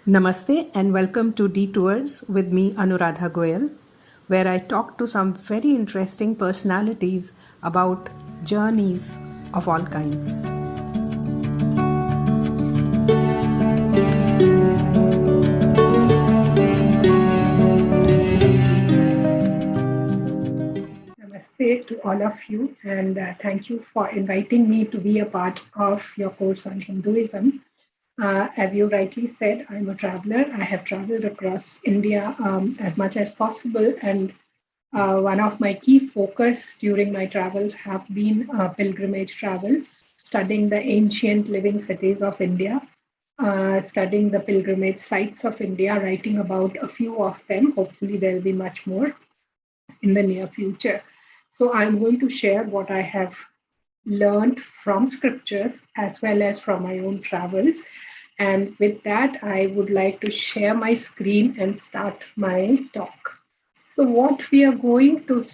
Namaste and welcome to Detours with me, Anuradha Goyal, where I talk to some very interesting personalities about journeys of all kinds. Namaste to all of you, and thank you for inviting me to be a part of your course on Hinduism. As you rightly said, I'm a traveler. I have traveled across India as much as possible, and one of my key focus during my travels have been pilgrimage travel, studying the ancient living cities of India, studying the pilgrimage sites of India, writing about a few of them. Hopefully, there will be much more in the near future. So I'm going to share what I have learned from scriptures as well as from my own travels. And with that, I would like to share my screen and start my talk. So, what we are going to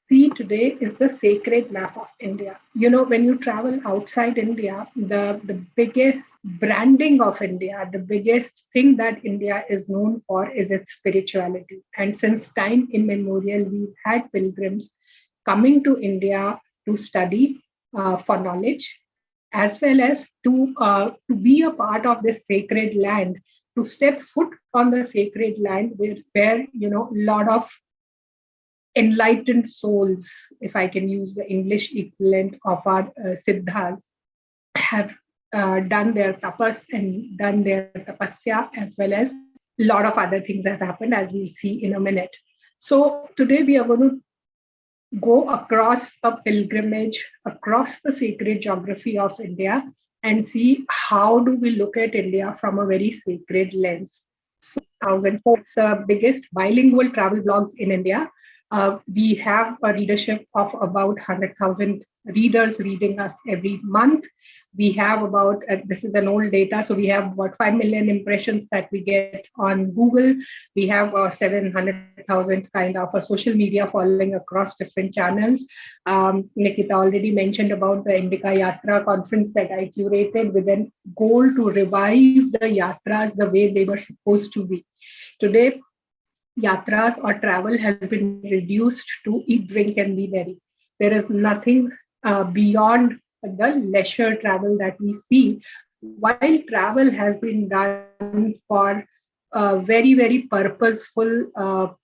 see today is the sacred map of India. You know, when you travel outside India, the biggest branding of India, the biggest thing that India is known for is its spirituality. And since time immemorial, we've had pilgrims coming to India to study for knowledge, as well as to be a part of this sacred land, to step foot on the sacred land where a lot of enlightened souls, if I can use the English equivalent of our siddhas, have done their tapas and done their tapasya, as well as a lot of other things have happened, as we'll see in a minute. So today we are going to go across a pilgrimage across the sacred geography of India and see how do we look at India from a very sacred lens. 2004, the biggest bilingual travel blogs in India. We have a readership of about 100,000 readers reading us every month. We have about, this is an old data, so we have about 5 million impressions that we get on Google. We have 700,000 kind of a social media following across different channels. Nikita already mentioned about the Indica Yatra conference that I curated with a goal to revive the yatras the way they were supposed to be. Today, yatras or travel has been reduced to eat, drink, and be merry. There is nothing beyond the leisure travel that we see. While travel has been done for very, very purposeful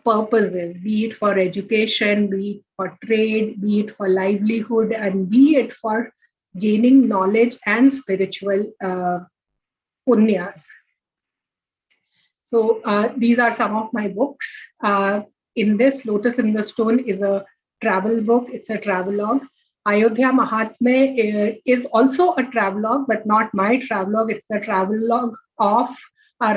purposes, be it for education, be it for trade, be it for livelihood, and be it for gaining knowledge and spiritual punyas. So these are some of my books. In this, Lotus in the Stone is a travel book. It's a travelogue. Ayodhya Mahatme is also a travelogue, but not my travelogue. It's the travelogue of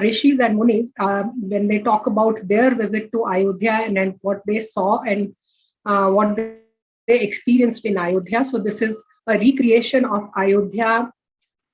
rishis and munis when they talk about their visit to Ayodhya and what they saw and what they experienced in Ayodhya. So this is a recreation of Ayodhya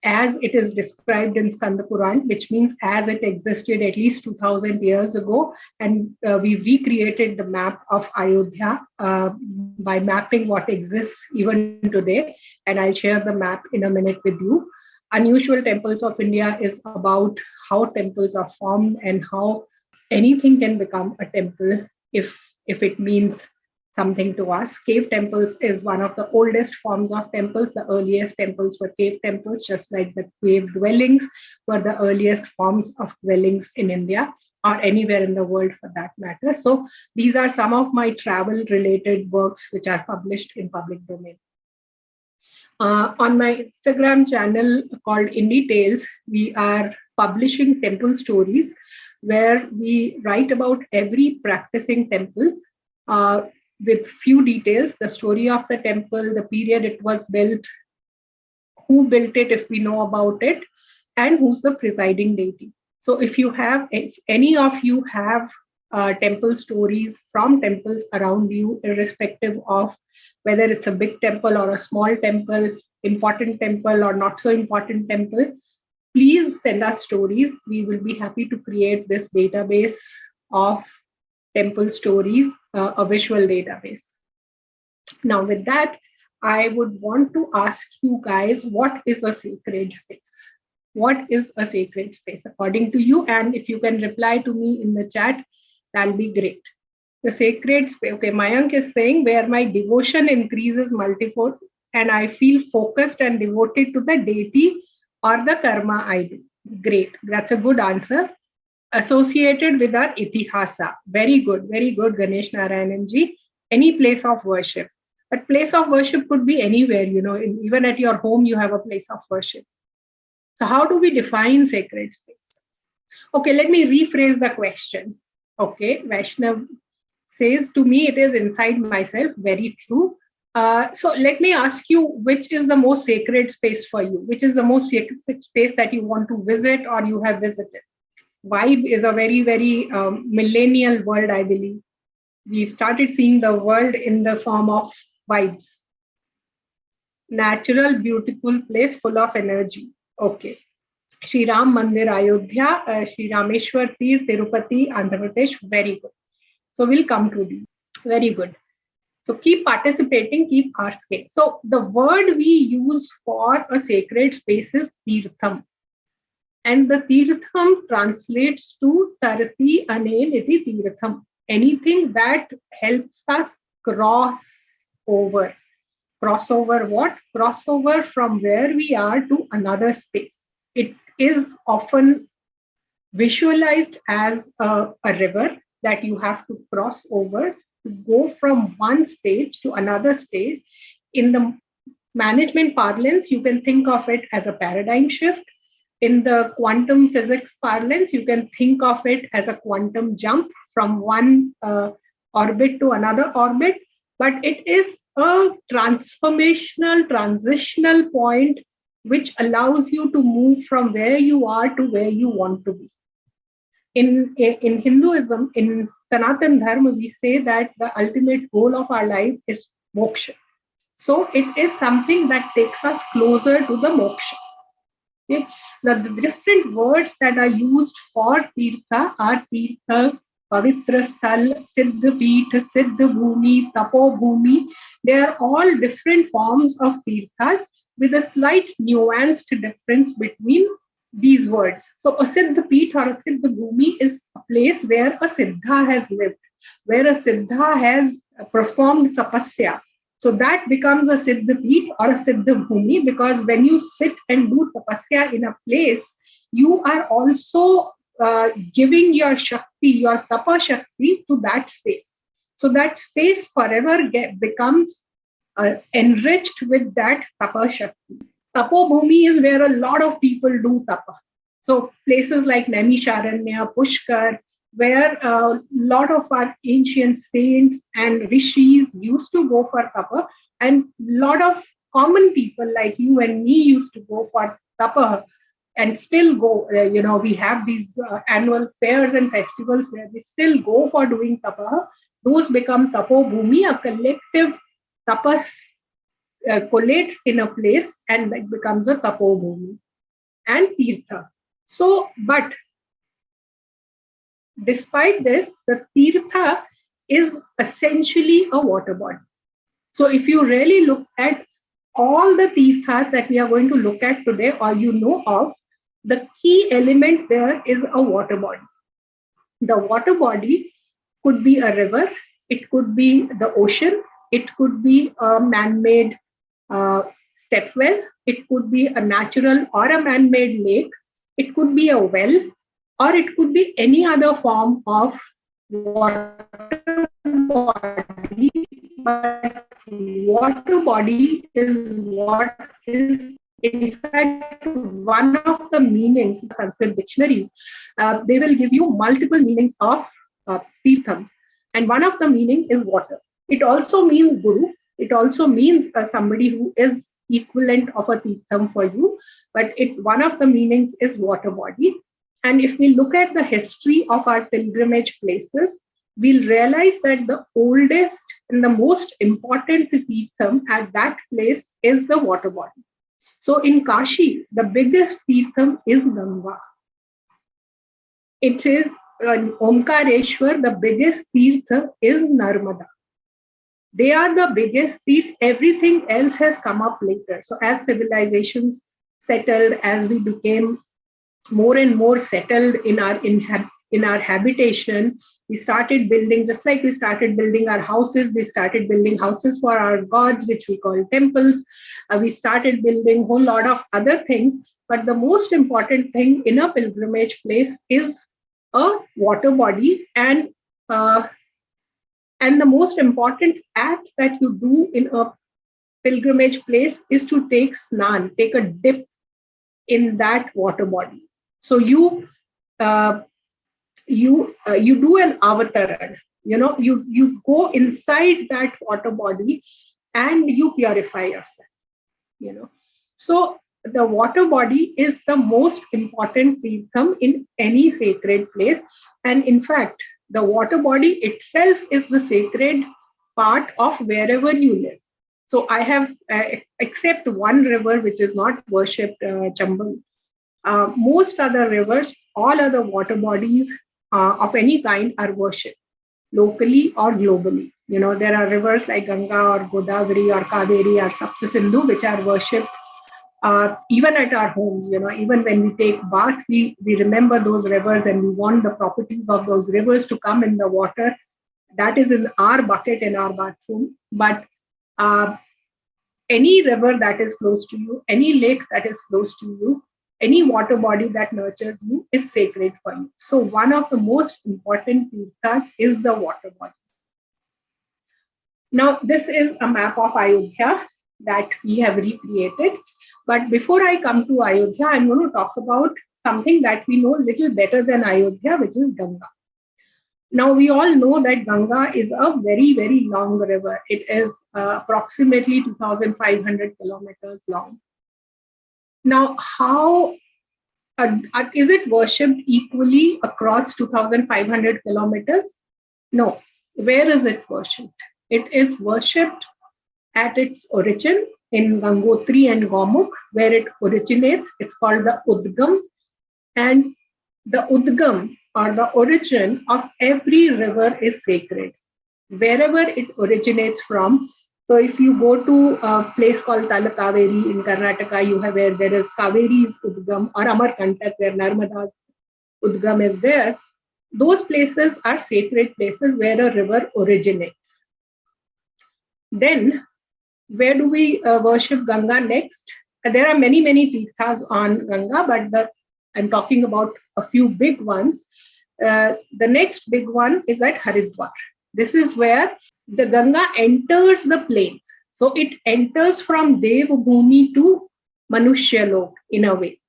as it is described in Skanda Puran, which means as it existed at least 2000 years ago. And we recreated the map of Ayodhya by mapping what exists even today. And I'll share the map in a minute with you. Unusual Temples of India is about how temples are formed and how anything can become a temple if it means something to us. Cave temples is one of the oldest forms of temples. The earliest temples were cave temples, just like the cave dwellings were the earliest forms of dwellings in India or anywhere in the world for that matter. So these are some of my travel related works which are published in public domain. On my Instagram channel called Indie Tales, we are publishing temple stories where we write about every practicing temple with few details, the story of the temple, the period it was built, who built it if we know about it, and who's the presiding deity. So if any of you have temple stories from temples around you, irrespective of whether it's a big temple or a small temple, important temple or not so important temple, please send us stories. We will be happy to create this database of temple stories, a visual database. Now, with that, I would want to ask you guys, what is a sacred space? What is a sacred space according to you? And if you can reply to me in the chat, that'll be great. The sacred space. Okay, Mayank is saying where my devotion increases multifold and I feel focused and devoted to the deity or the karma I do. Great. That's a good answer. Associated with our itihasa. Very good, Ganesh Narayananji. Any place of worship. But place of worship could be anywhere, even at your home, you have a place of worship. So, how do we define sacred space? Okay, let me rephrase the question. Okay, Vaishnav says to me, it is inside myself. Very true. So, let me ask you, which is the most sacred space for you? Which is the most sacred space that you want to visit or you have visited? Vibe is a very millennial word, I believe. We've started seeing the world in the form of vibes. Natural, beautiful place full of energy. Okay. Shri Ram Mandir Ayodhya, Shri Rameshwar Tirth, Tirupati, Andhra Pradesh. Very good. So we'll come to these. Very good. So keep participating, keep asking. So the word we use for a sacred space is Tirtham. And the Tirtham translates to Tarati Ane Niti Tirtham. Anything that helps us cross over. Cross over what? Cross over from where we are to another space. It is often visualized as a river that you have to cross over to go from one stage to another stage. In the management parlance, you can think of it as a paradigm shift. In the quantum physics parlance, you can think of it as a quantum jump from one orbit to another orbit. But it is a transformational, transitional point which allows you to move from where you are to where you want to be. In Hinduism, in Sanatan Dharma, we say that the ultimate goal of our life is moksha. So it is something that takes us closer to the moksha. Okay? The different words that are used for Tirtha are Tirtha, Pavitra Sthal, Siddha Peeth, Siddha Bhumi, Tapo Bhumi. They are all different forms of Tirthas with a slight nuanced difference between these words. So a Siddha Peeth or a Siddha Bhumi is a place where a Siddha has lived, where a Siddha has performed tapasya. So that becomes a Siddha Peeth or a Siddha Bhumi, because when you sit and do tapasya in a place, you are also giving your Shakti, your Tapa Shakti to that space. So that space forever becomes enriched with that Tapa Shakti. Tapo Bhumi is where a lot of people do Tapa. So places like Naimisharanya, Pushkar, where a lot of our ancient saints and rishis used to go for tapa, and a lot of common people like you and me used to go for tapa and still go. We have these annual fairs and festivals where we still go for doing tapa. Those become tapo bhumi, a collective tapas collates in a place and that becomes a tapo bhumi and tirtha. So, but despite this, the tirtha is essentially a water body. So if you really look at all the tirthas that we are going to look at today or you know of, the key element there is a water body. The water body could be a river, it could be the ocean, it could be a man-made step well, it could be a natural or a man-made lake, it could be a well, or it could be any other form of water body, but water body is what is, in fact, one of the meanings, Sanskrit dictionaries, they will give you multiple meanings of tirtham. And one of the meaning is water. It also means guru. It also means somebody who is equivalent of a tirtham for you. But one of the meanings is water body. And if we look at the history of our pilgrimage places, we'll realize that the oldest and the most important tirtham at that place is the water body. So in Kashi, the biggest tirtham is Ganga. It is Omkareshwar, the biggest tirtha is Narmada. They are the biggest tirth. Everything else has come up later. So as civilizations settled, as we became more and more settled in our habitation, we started building, just like we started building our houses, we started building houses for our gods, which we call temples. We started building a whole lot of other things. But the most important thing in a pilgrimage place is a water body. And the most important act that you do in a pilgrimage place is to take snan, take a dip in that water body. So you do an avataran. You go inside that water body and you purify yourself. So the water body is the most important tirtham in any sacred place, and in fact, the water body itself is the sacred part of wherever you live. So I have, except one river which is not worshipped, Chambal, most other rivers, all other water bodies of any kind are worshipped locally or globally. There are rivers like Ganga or Godavari or Kaveri or Saptasindhu which are worshipped even at our homes. Even when we take bath, we remember those rivers and we want the properties of those rivers to come in the water that is in our bucket in our bathroom. But any river that is close to you, any lake that is close to you, any water body that nurtures you is sacred for you. So one of the most important tirthas is the water body. Now, this is a map of Ayodhya that we have recreated. But before I come to Ayodhya, I'm going to talk about something that we know little better than Ayodhya, which is Ganga. Now, we all know that Ganga is a very, very long river. It is approximately 2,500 kilometers long. Now, how is it worshipped equally across 2,500 kilometers? No. Where is it worshipped? It is worshipped at its origin in Gangotri and Gomukh, where it originates. It's called the Udgam. And the Udgam, or the origin of every river, is sacred. Wherever it originates from. So if you go to a place called Talakaveri in Karnataka, you have where there is Kaveri's Udgam, or Amarkantak, where Narmada's Udgam is there. Those places are sacred places where a river originates. Then, where do we worship Ganga next? There are many, many tirthas on Ganga, but I'm talking about a few big ones. The next big one is at Haridwar. This is where the Ganga enters the plains. So it enters from Devabhumi to Manushyalok in a way.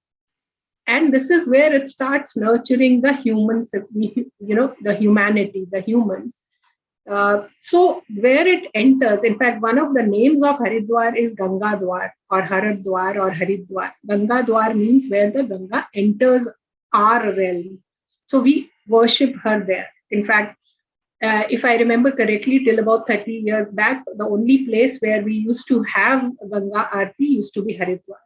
And this is where it starts nurturing the humans, the humanity, the humans. So where it enters, in fact, one of the names of Haridwar is Ganga Dwar or Haridwar or Haridwar. Ganga Dwar means where the Ganga enters our realm. So we worship her there. In fact, if I remember correctly, till about 30 years back, the only place where we used to have Ganga Aarti used to be Haridwar.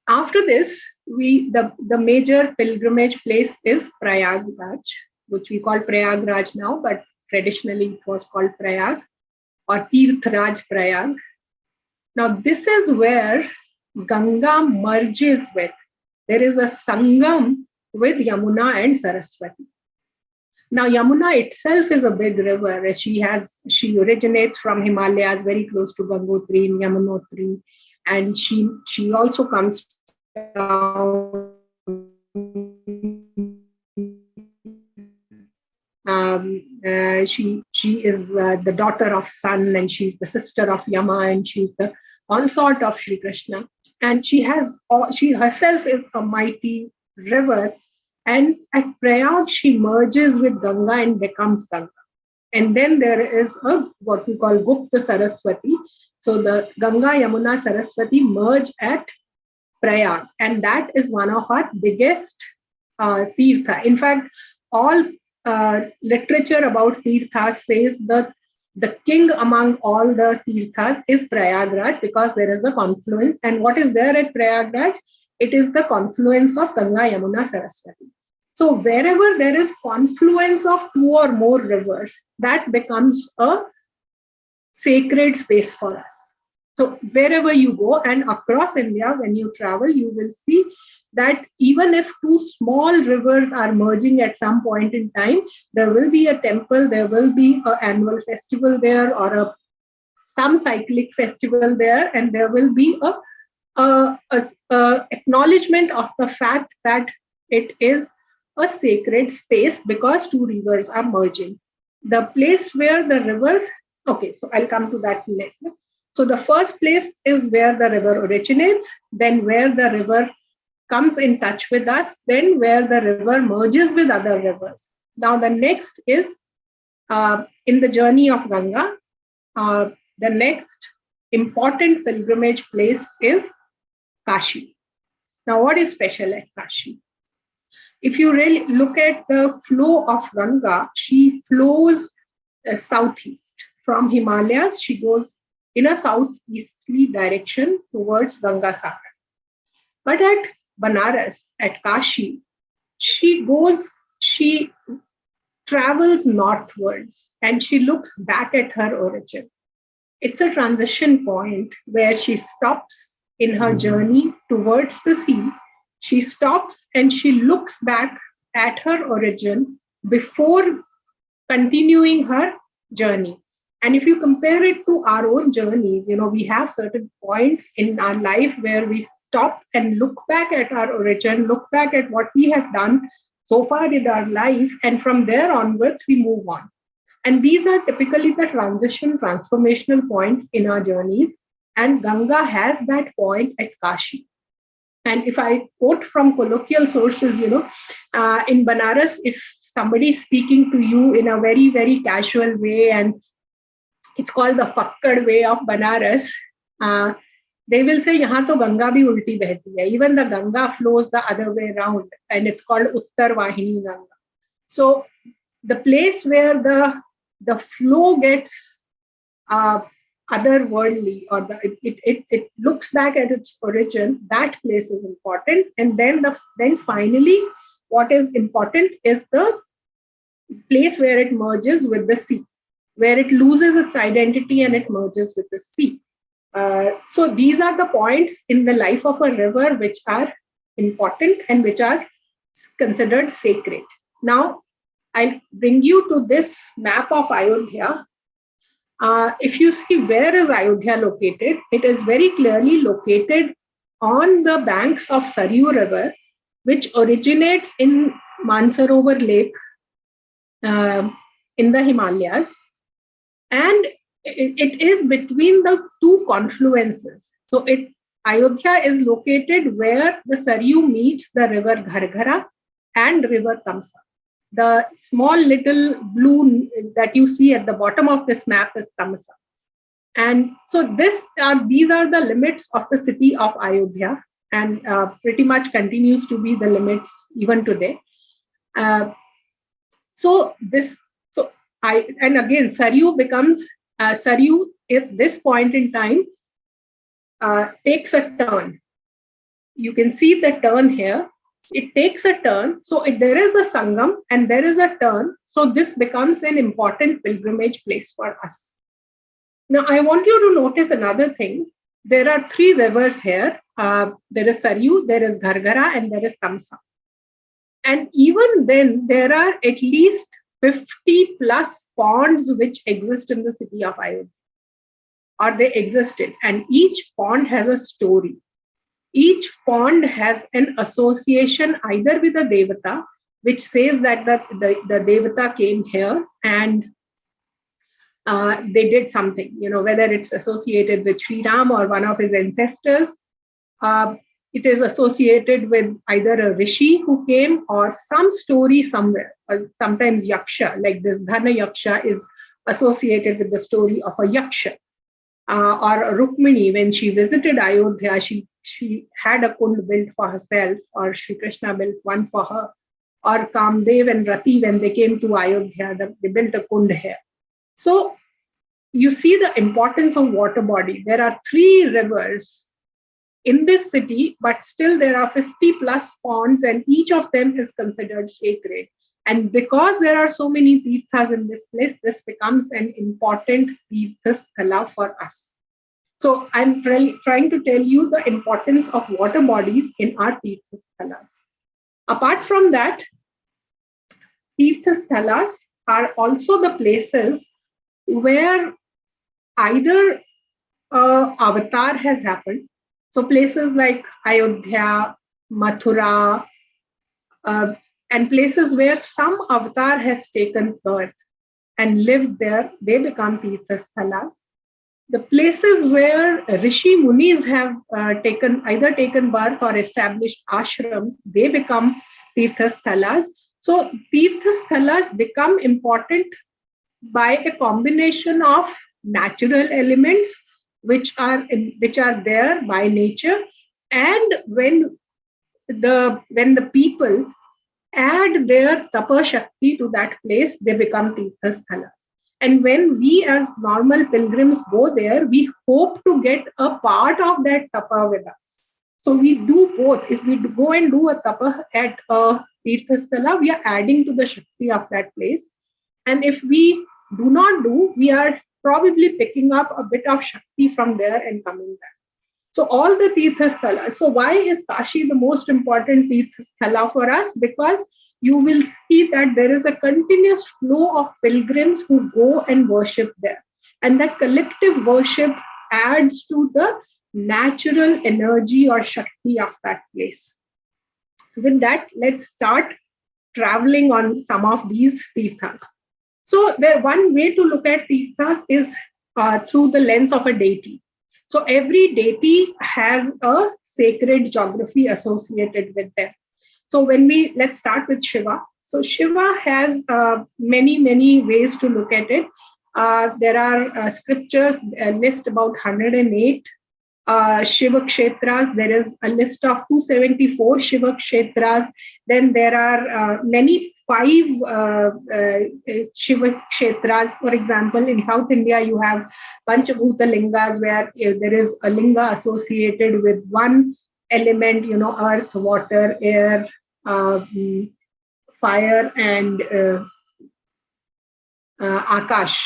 After this, the major pilgrimage place is Prayagraj, which we call Prayagraj now, but traditionally it was called Prayag or Tirthraj Prayag. Now, this is where Ganga merges with. There is a Sangam with Yamuna and Saraswati. Now, Yamuna itself is a big river. She originates from Himalayas, very close to Gangotri and Yamunotri, and she also comes down. She is the daughter of Sun, and she's the sister of Yama, and she's the consort of Sri Krishna. And she herself is a mighty river. And at Prayag, she merges with Ganga and becomes Ganga. And then there is what we call Gupta Saraswati. So the Ganga, Yamuna, Saraswati merge at Prayag. And that is one of our biggest tirtha. In fact, all literature about tirthas says that the king among all the tirthas is Prayagraj, because there is a confluence. And what is there at Prayagraj? It is the confluence of Ganga, Yamuna, Saraswati. So wherever there is confluence of two or more rivers, that becomes a sacred space for us. So wherever you go and across India, when you travel, you will see that even if two small rivers are merging at some point in time, there will be a temple, there will be an annual festival there, or some cyclic festival there, and there will be a acknowledgement of the fact that it is a sacred space because two rivers are merging. The place where the rivers, okay, so I'll come to that next. So the first place is where the river originates, then where the river comes in touch with us, then where the river merges with other rivers. Now the next is in the journey of Ganga, the next important pilgrimage place is Kashi. Now, what is special at Kashi? If you really look at the flow of Ganga, she flows southeast. From Himalayas, she goes in a southeasterly direction towards Ganga Sagar. But at Banaras, at Kashi, she travels northwards and she looks back at her origin. It's a transition point where she stops in her journey towards the sea. She stops and she looks back at her origin before continuing her journey. And if you compare it to our own journeys, we have certain points in our life where we stop and look back at our origin, look back at what we have done so far in our life, and from there onwards, we move on. And these are typically the transformational points in our journeys. And Ganga has that point at Kashi. And if I quote from colloquial sources, in Banaras, if somebody is speaking to you in a very, very casual way, and it's called the Fakkad way of Banaras, they will say, "Yahan to Ganga bhi ulti behti hai." Even the Ganga flows the other way around, and it's called Uttar Vahini Ganga. So the place where the flow gets otherworldly, or it looks back at its origin, that place is important. And then finally, what is important is the place where it merges with the sea, where it loses its identity and it merges with the sea. So these are the points in the life of a river which are important and which are considered sacred. Now, I'll bring you to this map of Ayodhya. If you see where is Ayodhya located, it is very clearly located on the banks of Saryu River, which originates in Mansarovar Lake in the Himalayas. And it is between the two confluences. So Ayodhya is located where the Saryu meets the river Gharghara and river Tamsa. The small little blue that you see at the bottom of this map is Tamsa. And so these are the limits of the city of Ayodhya, and pretty much continues to be the limits even today. And again, Saryu becomes Saryu at this point in time takes a turn. You can see the turn here. It takes a turn. So there is a Sangam and there is a turn. So this becomes an important pilgrimage place for us. Now, I want you to notice another thing. There are three rivers here. There is Saryu, there is Gharghara, and there is Tamsa. And even then, there are at least 50 plus ponds which exist in the city of Ayodhya, or they existed. And each pond has a story. Each pond has an association either with a Devata, which says that the Devata came here and they did something, whether it's associated with Sri Ram or one of his ancestors. It is associated with either a rishi who came or some story somewhere. Sometimes yaksha, like this Dhana yaksha, is associated with the story of a yaksha. Or Rukmini, when she visited Ayodhya, she had a kund built for herself, or Sri Krishna built one for her. Or Kamdev and Rati, when they came to Ayodhya, they built a kund here. So you see the importance of water body. There are three rivers in this city, but still there are 50 plus ponds, and each of them is considered sacred. And because there are so many Tirthas in this place, this becomes an important Tirtha Sthala for us. So I'm trying to tell you the importance of water bodies in our Tirtha Sthalas. Apart from that, Tirtha Sthalas are also the places where either avatar has happened. So places like Ayodhya, Mathura, uh, and places where some avatar has taken birth and lived there, they become Tirtha Sthalas. The places where Rishi Munis have either taken birth or established ashrams, they become Tirtha Sthalas. So Tirtha Sthalas become important by a combination of natural elements which are there by nature, and when the people add their tapa shakti to that place, they become Tirtha Sthalas. And when we as normal pilgrims go there, we hope to get a part of that tapa with us. So we do both. If we go and do a tapa at a Tirtha Sthala, we are adding to the shakti of that place. And if we do not do, we are probably picking up a bit of shakti from there and coming back. So all the Tirtha Sthalas. So why is Kashi the most important Tirtha Sthala for us? Because you will see that there is a continuous flow of pilgrims who go and worship there. And that collective worship adds to the natural energy or Shakti of that place. With that, let's start traveling on some of these Tirthas. So one way to look at Tirthas is through the lens of a deity. So every deity has a sacred geography associated with them. So let's start with Shiva. So Shiva has many ways to look at it. There are scriptures list about 108 Shiva Kshetras. There is a list of 274 Shiva Kshetras. Then there are many five Shiva Kshetras. For example, in South India, you have Panchabhuta Lingas, where there is a linga associated with one element, earth, water, air, fire, and Akash.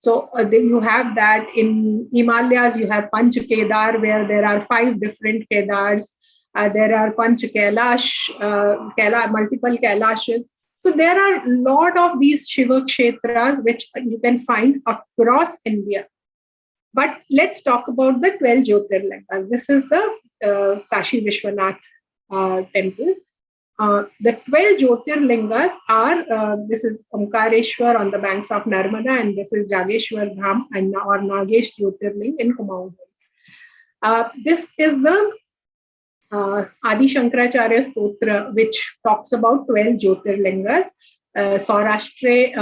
So then you have that in Himalayas, you have Panch Kedar, where there are 5 different Kedars. There are Panch Kailash, multiple Kailashes. So there are a lot of these Shiva Kshetras which you can find across India. But let's talk about the 12 Jyotirlingas. This is the Kashi Vishwanath temple. The 12 Jyotirlingas are, this is Omkareshwar on the banks of Narmada, and this is Jageshwar Dham or Nagesh Jyotirling in Kumaon Hills. This is the Adi Shankaracharya Stotra, which talks about 12 Jyotirlingas. Saurashtre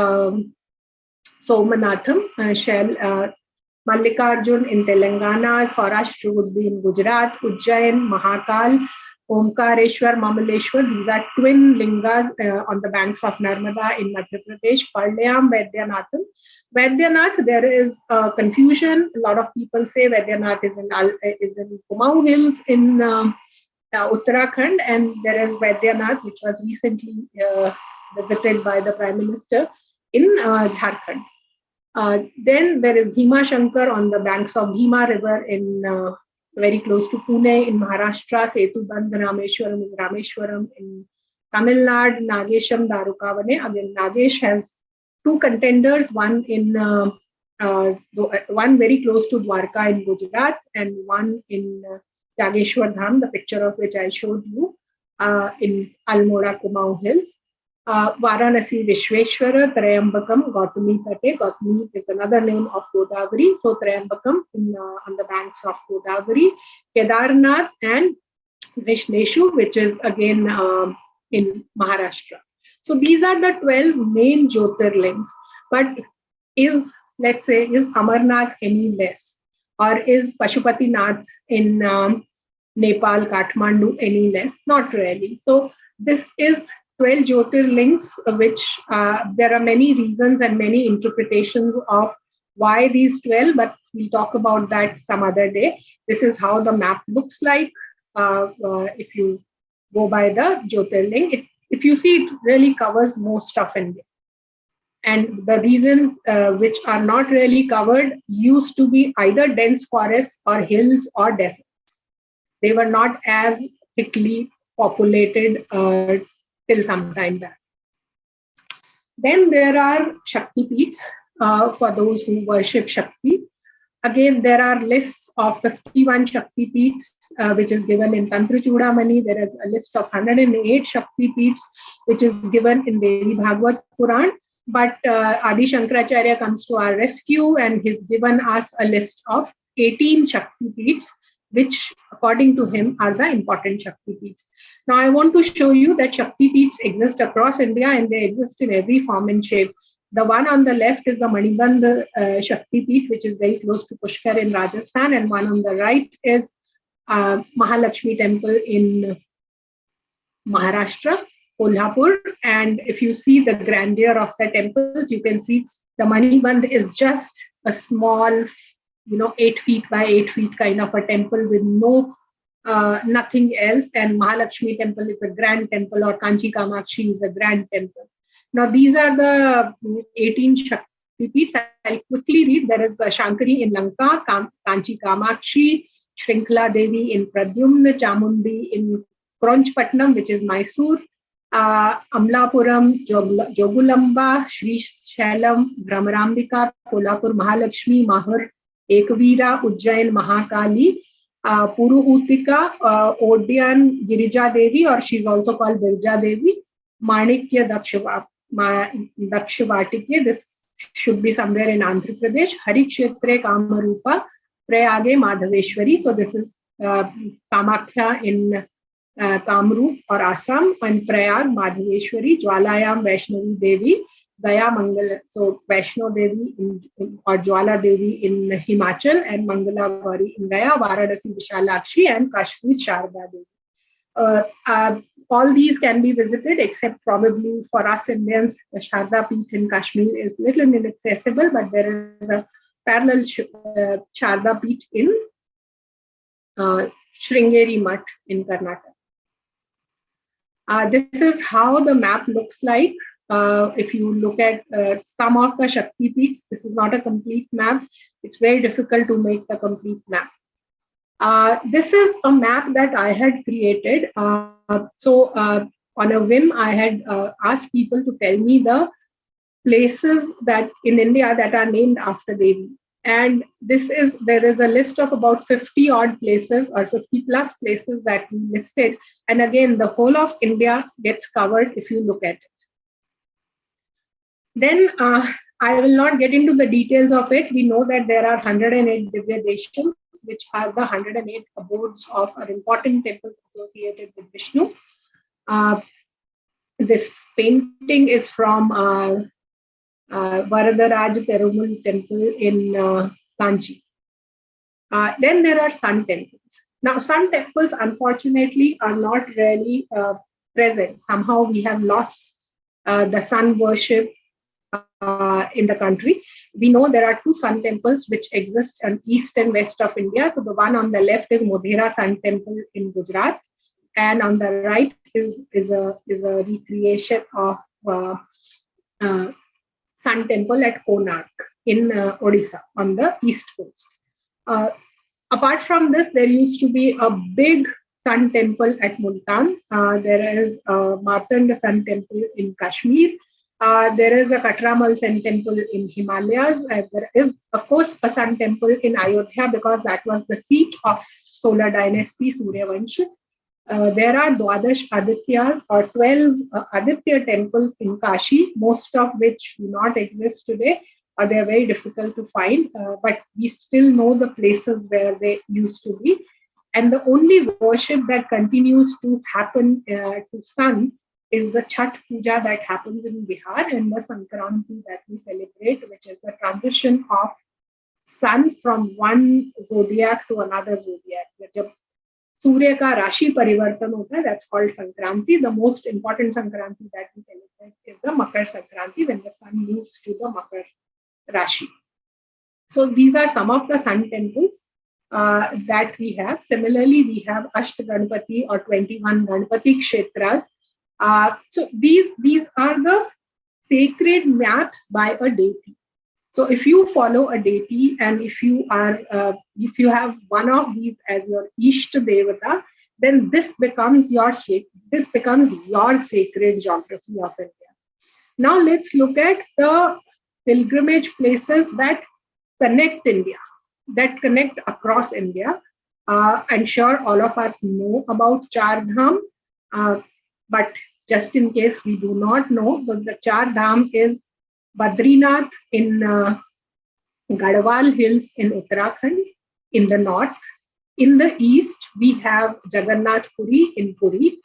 Somanatham shall Mallikarjun in Telangana, Saurashtra would be in Gujarat, Ujjain, Mahakal, Omkareshwar, Mamaleshwar. These are twin lingas on the banks of Narmada in Madhya Pradesh. Palyam, Vaidyanatham. Vaidyanath, there is confusion. A lot of people say Vaidyanath is in Kumaon Hills in Uttarakhand, and there is Vaidyanath, which was recently visited by the Prime Minister in Jharkhand. Then there is Bhima Shankar on the banks of Bhima River in very close to Pune in Maharashtra. Setu Bandh Rameshwaram is Rameshwaram in Tamil Nadu. Nagesham Darukavane. Again, Nagesh has 2 contenders, one very close to Dwarka in Gujarat, and one in Jageshwar Dham, the picture of which I showed you, in Almora, Kumaon Hills. Varanasi Vishweshwara, Trayambakam, Gautami Tate. Gautami is another name of Godavari. So Trayambakam on the banks of Godavari. Kedarnath and Vrishneshu, which is again in Maharashtra. So these are the 12 main Jyotirlings. But is Amarnath any less? Or is Pashupatinath in Nepal, Kathmandu any less? Not really. So this is 12 Jyotirlings, which there are many reasons and many interpretations of why these 12, but we'll talk about that some other day. This is how the map looks like if you go by the Jyotirling. If you see, it really covers most of India. And the regions which are not really covered used to be either dense forests or hills or deserts. They were not as thickly populated till some time back. Then there are Shakti Peeths for those who worship Shakti. Again, there are lists of 51 Shakti Peeths, which is given in Tantra Chudamani. There is a list of 108 Shakti Peeths, which is given in Devi Bhagavad Puran. But Adi Shankaracharya comes to our rescue and he's given us a list of 18 Shakti Peeths, which according to him are the important Shakti Peeths. Now I want to show you that Shakti Peeths exist across India and they exist in every form and shape. The one on the left is the Manibandh Shakti Peeth, which is very close to Pushkar in Rajasthan, and one on the right is Mahalakshmi Temple in Maharashtra, Kolhapur. And if you see the grandeur of the temples, you can see the Manibandh is just a small, 8 feet by 8 feet kind of a temple with nothing else. And Mahalakshmi Temple is a grand temple, or Kanchi Kamakshi is a grand temple. Now, these are the 18 Shakti Peeths. I'll quickly read. There is the Shankari in Lanka, Kanchi Kamakshi, Shrinkla Devi in Pradyumna, Chamundi in Kronchpatnam, which is Mysore, Amlapuram, Jogulamba, Sri Shailam, Brahmarambika, Kolhapur Mahalakshmi, Mahar, Ekveera, Ujjain Mahakali, Puruhutika, Odian Girija Devi, or she's also called Birja Devi, Manikya Dakshavatike, this should be somewhere in Andhra Pradesh, Harikshetre Kamarupa, Prayage Madhaveshwari, so this is Kamakhya in Kamrup or Assam, and Prayag Madhaveshwari, Jwalayam Vaishnavi Devi, Gaya Mangala, so Vaishno Devi or Jwala Devi in Himachal, and Mangala Gauri in Gaya, Varanasi Vishalakshi, and Kashmir Sharda Devi. All these can be visited, except probably for us Indians, the Sharda Peeth in Kashmir is little inaccessible, but there is a parallel Sharda Peeth in Sringeri Mutt in Karnataka. This is how the map looks like. If you look at some of the Shakti Peeths, this is not a complete map. It's very difficult to make the complete map. This is a map that I had created. So on a whim, I had asked people to tell me the places that in India that are named after Devi. And there is a list of about 50 odd places or 50 plus places that we listed. And again, the whole of India gets covered if you look at it. Then I will not get into the details of it. We know that there are 108 Divya Deshams, which are the 108 abodes of our important temples associated with Vishnu. This painting is from Varadaraj Perumal Temple in Kanchi. Then there are sun temples. Now, sun temples, unfortunately, are not really present. Somehow we have lost the sun worship in the country. We know there are 2 sun temples which exist on east and west of India. So the one on the left is Modhera Sun Temple in Gujarat, and on the right is a recreation of Sun Temple at Konark in Odisha on the east coast. Apart from this, there used to be a big Sun Temple at Multan. There is a Martanda Sun Temple in Kashmir. There is a Katramal Sun Temple in Himalayas. There is, of course, a Sun Temple in Ayodhya because that was the seat of solar dynasty Suryavansh. There are Dwadash Adityas or 12 Aditya temples in Kashi, most of which do not exist today, or they are very difficult to find, but we still know the places where they used to be. And the only worship that continues to happen to sun is the Chhat Puja that happens in Bihar, and the Sankranti that we celebrate, which is the transition of sun from one zodiac to another zodiac. जब सूर्य का राशि परिवर्तन होता है, that's called Sankranti. The most important Sankranti that we celebrate is the Makar Sankranti, when the sun moves to the Makar Rashi. So these are some of the sun temples that we have. Similarly, we have Ashta Ganpati or 21 Ganpati Kshetras. So these are the sacred maps by a deity. So if you follow a deity and if you have one of these as your Ishta Devata, then this becomes your sacred geography of India. Now let's look at the pilgrimage places that connect India, that connect across India. I'm sure all of us know about Char Dham, but just in case we do not know, the Char Dham is Badrinath in Garhwal Hills in Uttarakhand in the north. In the east, we have Jagannath Puri in Puri.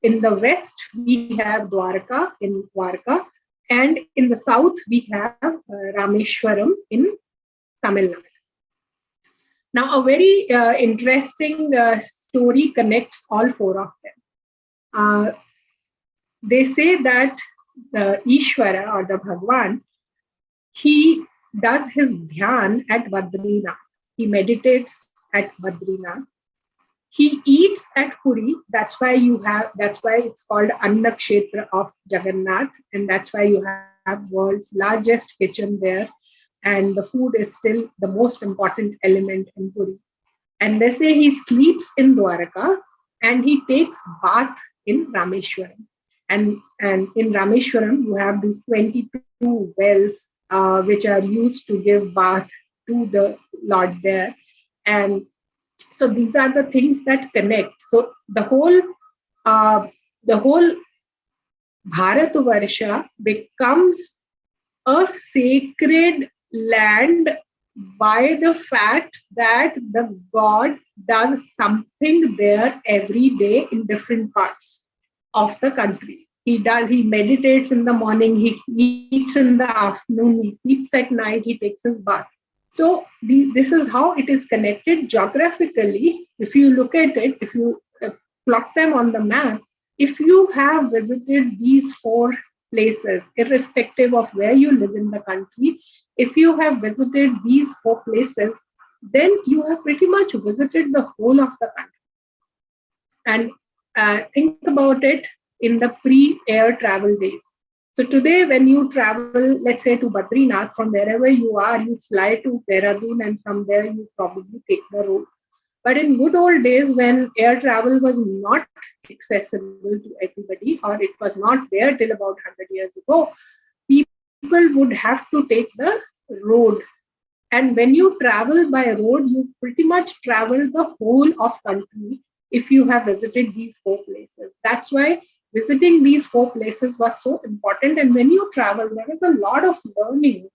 In the west, we have Dwarka in Dwarka. And in the south, we have Rameshwaram in Tamil Nadu. Now, a very interesting story connects all four of them. They say that the Ishvara or the Bhagwan, he does his dhyan at Badrinath. He meditates at Badrinath. He eats at Puri. That's why it's called Anna Kshetra of Jagannath, and that's why you have world's largest kitchen there. And the food is still the most important element in Puri. And they say he sleeps in Dwaraka and he takes bath in Rameshwaram. And in Rameshwaram, you have these 22 wells which are used to give bath to the Lord there. And so these are the things that connect. So the whole Bharatvarsha becomes a sacred land by the fact that the god does something there every day in different parts of the country. He meditates in the morning, he eats in the afternoon, he sleeps at night, he takes his bath. So this is how it is connected geographically. If you look at it, if you plot them on the map, if you have visited these four places, irrespective of where you live in the country, if you have visited these four places, then you have pretty much visited the whole of the country. And think about it in the pre-air travel days. So today, when you travel, let's say to Badrinath, from wherever you are, you fly to Dehradun, and from there you probably take the road. But in good old days, when air travel was not accessible to everybody, or it was not there till about 100 years ago, people would have to take the road. And when you travel by road, you pretty much travel the whole of country if you have visited these four places. That's why visiting these four places was so important. And when you travel, there is a lot of learning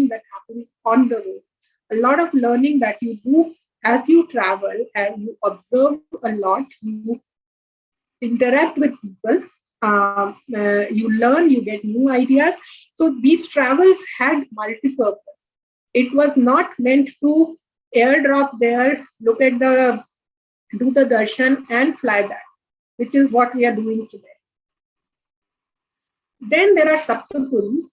that happens on the road, a lot of learning that you do as you travel, and you observe a lot, you interact with people, you learn, you get new ideas. So these travels had multi-purpose. It was not meant to airdrop there, do the darshan and fly back, which is what we are doing today. Then there are Saptapuris.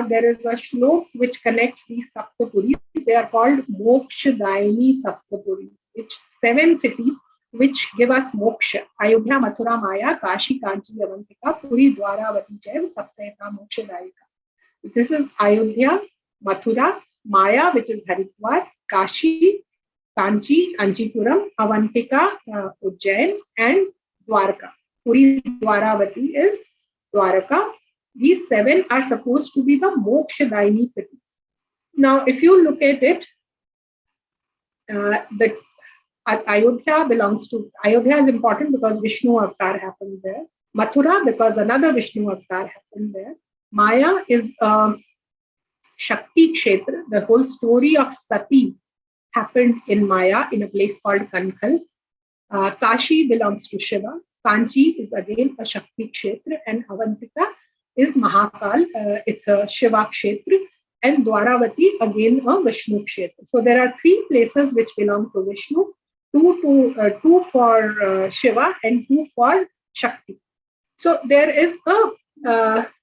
There is a shlok which connects these Saptapuris. They are called Mokshadaini Saptapuris, which 7 cities which give us moksha. Ayodhya, Mathura, Maya, Kashi, Kanchi, Avantika, Puri, Dwaravati, Jaiv, Saptayaka, Mokshadayika. This is Ayodhya, Mathura, Maya, which is Haridwar, Kashi, Kanchi, Kanchipuram, Avantika, Ujjain, and Dwarka. Puri, Dwaravati is Dwaraka. These 7 are supposed to be the Mokshadaini cities. Now, if you look at it, Ayodhya is important because Vishnu avatar happened there. Mathura because another Vishnu avatar happened there. Maya is Shakti Kshetra. The whole story of Sati happened in Maya in a place called Kankhal. Kashi belongs to Shiva. Kanchi is again a Shakti Kshetra, and Avantika is Mahakal. It's a Shiva Kshetra, and Dwaravati again a Vishnu Kshetra. So there are 3 places which belong to Vishnu, 2 for Shiva and 2 for Shakti. So there is a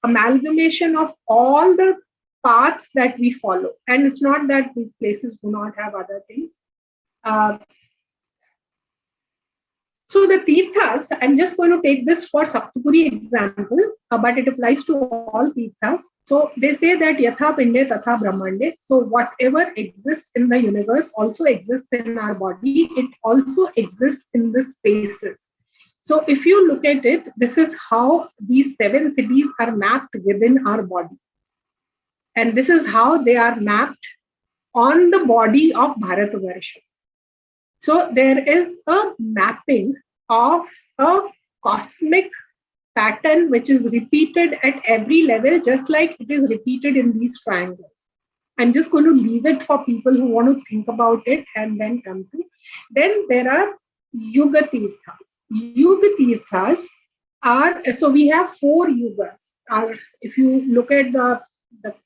amalgamation of all the paths that we follow, and it's not that these places do not have other things. So So the Tirthas, I'm just going to take this for Saptapuri example, but it applies to all Tirthas. So they say that Yatha Pinde Tatha Brahmande. So whatever exists in the universe also exists in our body. It also exists in the spaces. So if you look at it, this is how these 7 cities are mapped within our body. And this is how they are mapped on the body of Bharatavarsha. So there is a mapping of a cosmic pattern which is repeated at every level, just like it is repeated in these triangles. I'm just going to leave it for people who want to think about it and then come to. Then there are Yuga Tirthas. Yuga Tirthas are, so we have 4 yugas. If you look at the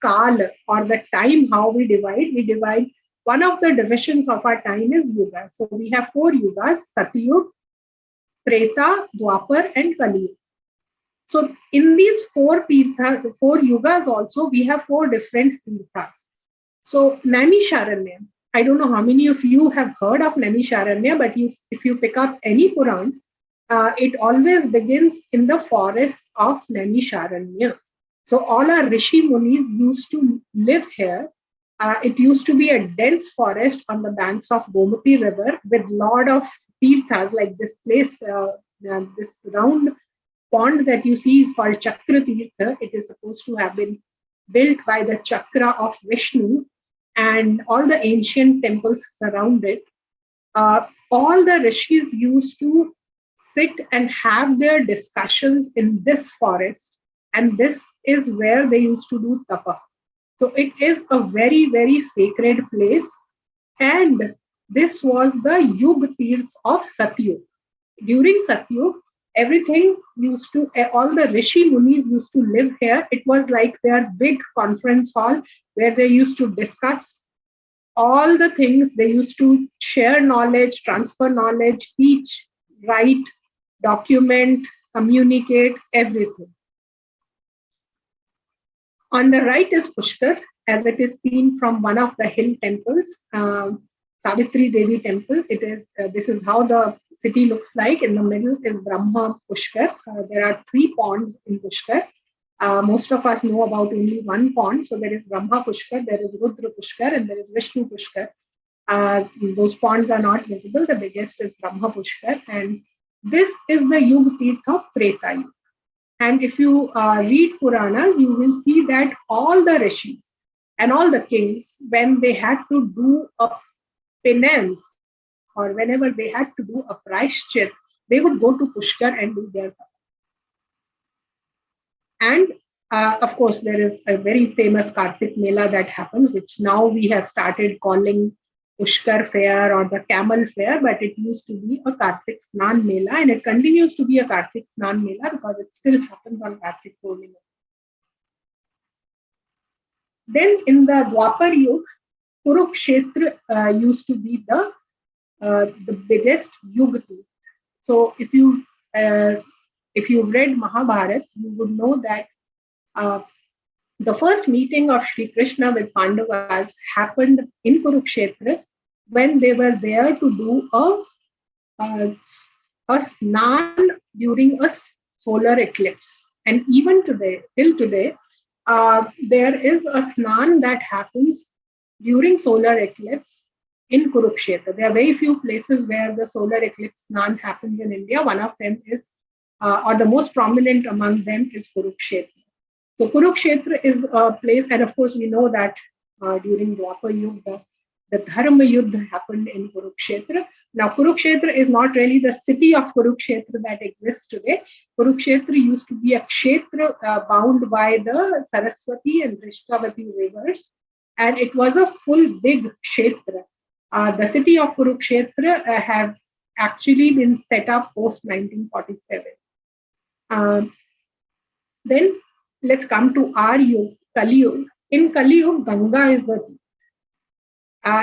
Kal or the time, how we divide one of the divisions of our time is yuga. So we have 4 yugas: Satyug, Treta, Dwapar, and Kali. So in these 4 yugas also, we have 4 different tirthas. So Naimisharanya, I don't know how many of you have heard of Naimisharanya, but if you pick up any Puran, it always begins in the forests of Naimisharanya. So all our Rishi Munis used to live here. It used to be a dense forest on the banks of Gomati River with lot of tirthas, like this place, this round pond that you see is called Chakra Tirtha. It is supposed to have been built by the Chakra of Vishnu, and all the ancient temples surround it. All the rishis used to sit and have their discussions in this forest, and this is where they used to do tapa. So it is a very, very sacred place, and this was the Yug Tirth of Satyug. During Satyug, everything used to, all the Rishi Munis used to live here. It was like their big conference hall where they used to discuss all the things. They used to share knowledge, transfer knowledge, teach, write, document, communicate, everything. On the right is Pushkar, as it is seen from one of the hill temples, Savitri Devi temple. It is this is how the city looks like. In the middle is Brahma Pushkar. There are 3 ponds in Pushkar. Most of us know about only one pond. So there is Brahma Pushkar, there is Rudra Pushkar, and there is Vishnu Pushkar. Those ponds are not visible. The biggest is Brahma Pushkar, and this is the Yug Tirth of Treta Yuga. And if you read Puranas, you will see that all the rishis and all the kings, when they had to do a penance or whenever they had to do a prashchit, they would go to Pushkar and do their tapa. And of course, there is a very famous Kartik Mela that happens, which now we have started calling Pushkar Fair or the Camel Fair, but it used to be a Kartik Snan Mela, and it continues to be a Kartik Snan Mela because it still happens on Kartik Purnima. Then in the Dwapar Yuga, Kurukshetra used to be the biggest Yuga. So if you read Mahabharata, you would know that the first meeting of Sri Krishna with Pandavas happened in Kurukshetra when they were there to do a snan during a solar eclipse. And even today, till today, there is a snan that happens during solar eclipse in Kurukshetra. There are very few places where the solar eclipse snan happens in India. One of them is, or the most prominent among them is Kurukshetra. So Kurukshetra is a place, and of course we know that during Dwapar Yuga, the Dharma Yuddha happened in Kurukshetra. Now Kurukshetra is not really the city of Kurukshetra that exists today. Kurukshetra used to be a kshetra bound by the Saraswati and Drishkavati rivers, and it was a full big kshetra. The city of Kurukshetra have actually been set up post 1947. Then let's come to our Yuga, Kali Yuga. In Kali Yuga, Ganga is the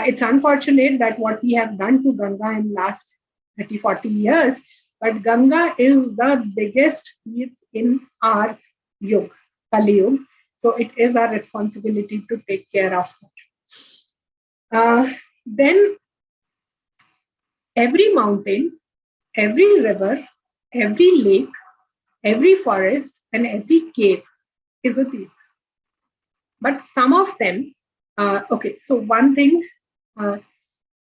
it's unfortunate that what we have done to Ganga in last 30, 40 years, but Ganga is the biggest in our Yuga, Kali Yuga. So it is our responsibility to take care of it. Then every mountain, every river, every lake, every forest, and every cave is a tirtha. But some of them, okay, so one thing uh,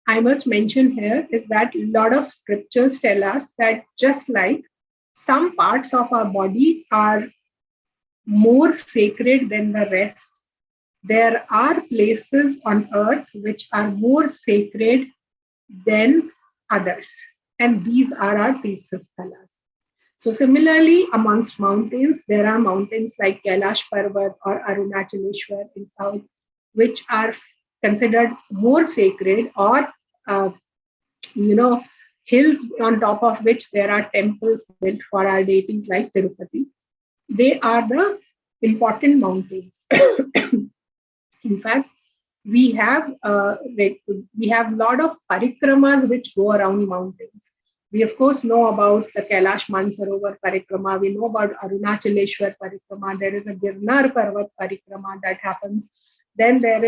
I must mention here is that a lot of scriptures tell us that just like some parts of our body are more sacred than the rest, there are places on earth which are more sacred than others. And these are our Tirtha Sthalas. So similarly, amongst mountains, there are mountains like Kailash Parvat or Arunachaleshwar in south, which are considered more sacred, or uh, you know, hills on top of which there are temples built for our deities like Tirupati. They are the important mountains. In fact, we have a lot of parikramas which go around mountains. We of course know about the Kailash Mansarovar parikrama. We know about Arunachaleshwar parikrama. There is a Girnar Parvat parikrama that happens. Then there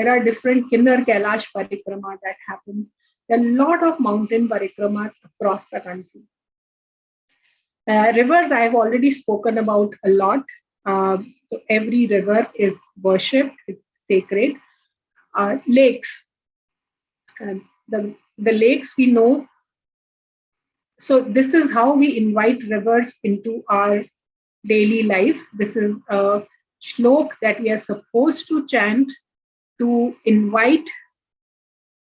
are different Kinnar Kailash parikrama that happens. There are a lot of mountain parikramas across the country. Rivers I have already spoken about a lot. So every river is worshipped, it's sacred. Lakes, the lakes we know. So this is how we invite rivers into our daily life. This is a shlok that we are supposed to chant to invite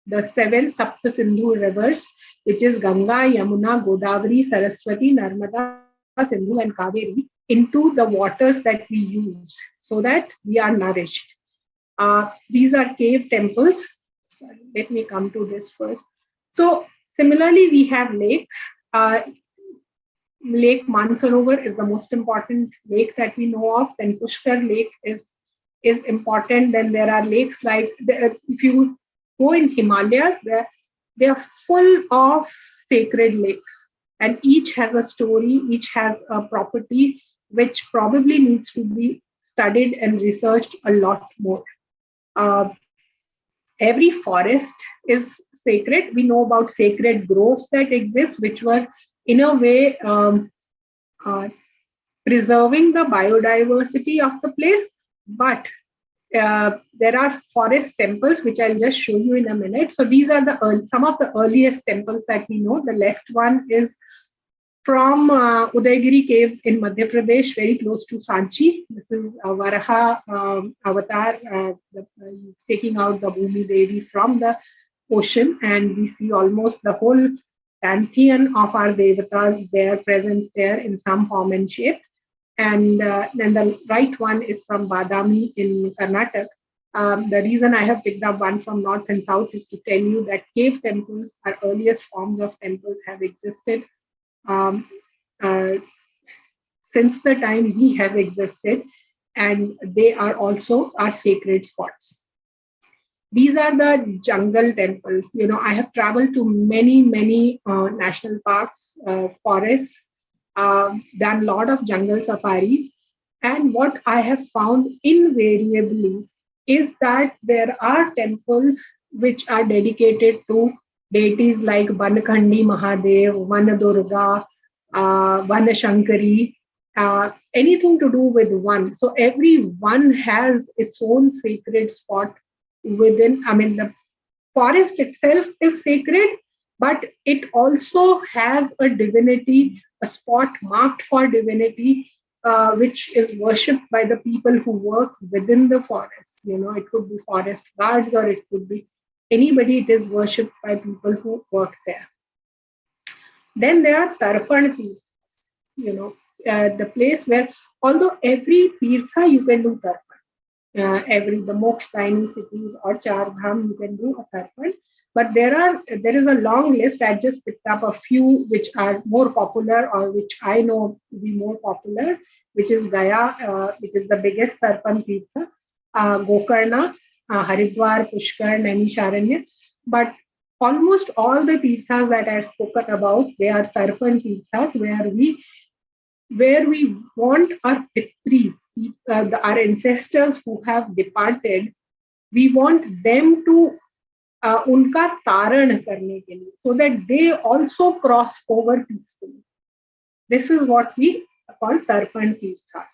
the seven Sapta Sindhu rivers, which is Ganga, Yamuna, Godavari, Saraswati, Narmada, Sindhu, and Kaveri, into the waters that we use so that we are nourished. These are cave temples. Sorry, let me come to this first. So similarly, we have lakes. Lake Mansarovar is the most important lake that we know of. Then Pushkar Lake is important. Then there are lakes like if you go in Himalayas, they are full of sacred lakes, and each has a story, each has a property which probably needs to be studied and researched a lot more. Uh, every forest is sacred. We know about sacred groves that exist, which were in a way uh, preserving the biodiversity of the place. But there are forest temples, which I'll just show you in a minute. So these are some of the earliest temples that we know. The left one is from Udaygiri caves in Madhya Pradesh, very close to Sanchi. This is a Varaha avatar. He's taking out the Bhumi Devi from the ocean, and we see almost the whole pantheon of our devatas there, present there in some form and shape. And then the right one is from Badami in Karnataka. The reason I have picked up one from north and south is to tell you that cave temples, our earliest forms of temples, have existed um, uh, since the time we have existed, and they are also our sacred spots. These are the jungle temples. You know, I have traveled to many national parks, forests, done a lot of jungle safaris, and what I have found invariably is that there are temples which are dedicated to deities like Vanakhandi Mahadev, Vanadurga, Vanashankari, anything to do with one. So every one has its own sacred spot within. I mean, the forest itself is sacred, but it also has a divinity, a spot marked for divinity, which is worshipped by the people who work within the forest. You know, it could be forest guards or it could be anybody. It is worshipped by people who work there. Then there are Tarpan Tirthas, you know, the place where, although every Tirtha you can do Tarpan, the most tiny cities or Char Dham you can do a Tarpan, but there is a long list. I just picked up a few which are more popular or which I know to be more popular, which is Gaya, which is the biggest Tarpan Tirtha, Gokarna, Haridwar, Pushkar, Naimisharanya. But almost all the tirthas that I've spoken about, they are Tarpan tirthas where we want our pitris, our ancestors who have departed, we want them to उनका तारण करने के लिए, so that they also cross over peacefully. This is what we call Tarpan Tirthas.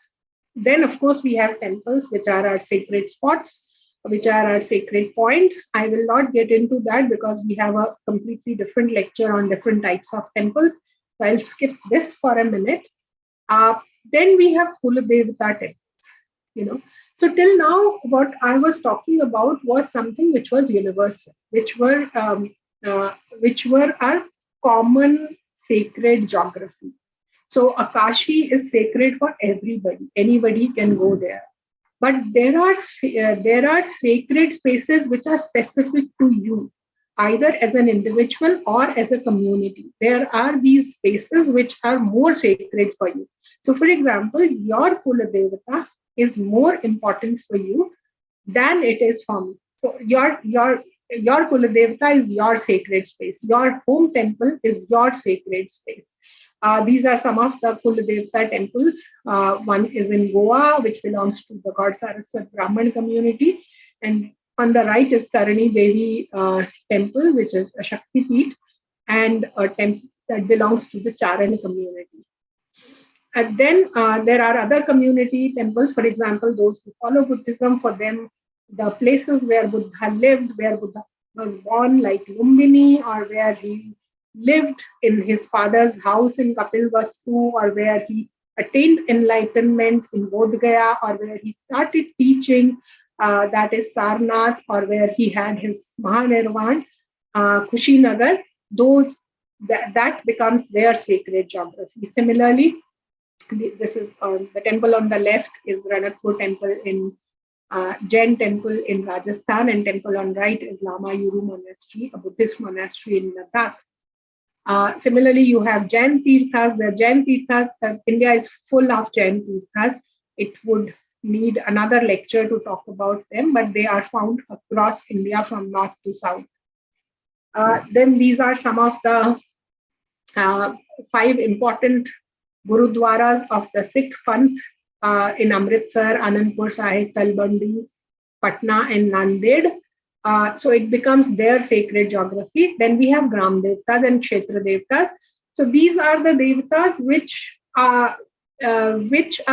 Then, of course, we have temples, which are our sacred spots, which are our sacred points. I will not get into that because we have a completely different lecture on different types of temples. So I'll skip this for a minute. Uh, then we have Kuladevata temples. You know, so till now, what I was talking about was something which was universal, which were our common sacred geography. So Akashi is sacred for everybody. Anybody can go there. But there are sacred spaces which are specific to you, either as an individual or as a community. There are these spaces which are more sacred for you. So, for example, your Kula Devata is more important for you than it is for me. So your Kula Devata is your sacred space. Your home temple is your sacred space. These are some of the Kuladevta temples. One is in Goa, which belongs to the God Saraswat Brahman community. And on the right is Tarani Devi temple, which is a Shakti Peeth, and a temple that belongs to the Charan community. And then there are other community temples, for example, those who follow Buddhism, for them, the places where Buddha lived, where Buddha was born, like Lumbini, or where he lived in his father's house in Kapilvastu, or where he attained enlightenment in Bodh Gaya, or where he started teaching, that is Sarnath, or where he had his Mahanirvan, Kushinagar, that becomes their sacred geography. Similarly, this is the temple on the left is Ranakpur temple in Jain temple in Rajasthan, and temple on right is Lama Yuru monastery, a Buddhist monastery in Ladakh. Similarly, you have Jain Tirthas. The Jain Tirthas, India is full of Jain Tirthas. It would need another lecture to talk about them, but they are found across India from north to south. Then these are some of the 5 important Gurudwaras of the Sikh Panth in Amritsar, Anandpur Sahib, Talbandi, Patna, and Nanded. So it becomes their sacred geography. Then we have Gram Devtas and Kshetra Devtas. So these are the Devtas which are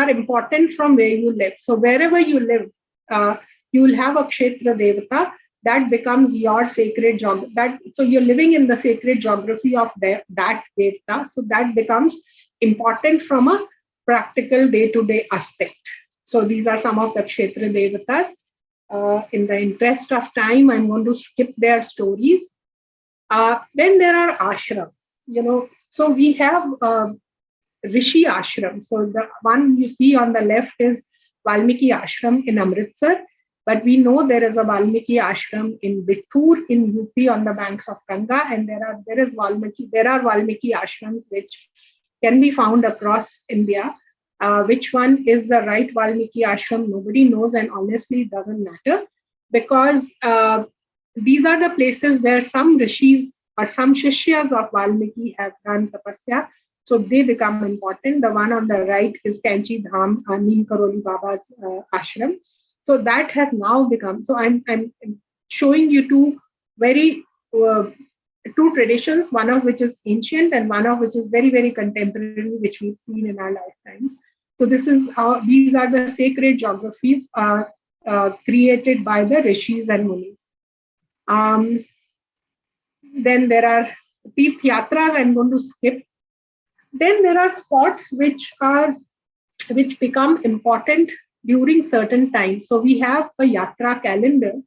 important from where you live. So wherever you live, you will have a Kshetra Devata that becomes your sacred geography. So you're living in the sacred geography of that Devta. So that becomes important from a practical day-to-day aspect. So these are some of the Kshetra Devatas. In the interest of time, I'm going to skip their stories. Then there are ashrams. So we have Rishi ashram. So the one you see on the left is Valmiki ashram in Amritsar. But we know there is a Valmiki ashram in Bittur in UP on the banks of Ganga, and there are Valmiki ashrams which can be found across India. Which one is the right Valmiki ashram? Nobody knows, and honestly, it doesn't matter, because these are the places where some rishis or some shishyas of Valmiki have done tapasya, so they become important. The one on the right is Kanchi Dham, Neem Karoli Baba's ashram. So that has now become. So I'm showing you two traditions, one of which is ancient and one of which is very, very contemporary, which we've seen in our lifetimes. So this is how these are the sacred geographies created by the rishis and munis. Then there are Tirth Yatras I'm going to skip. Then there are spots which become important during certain times. So we have a Yatra calendar.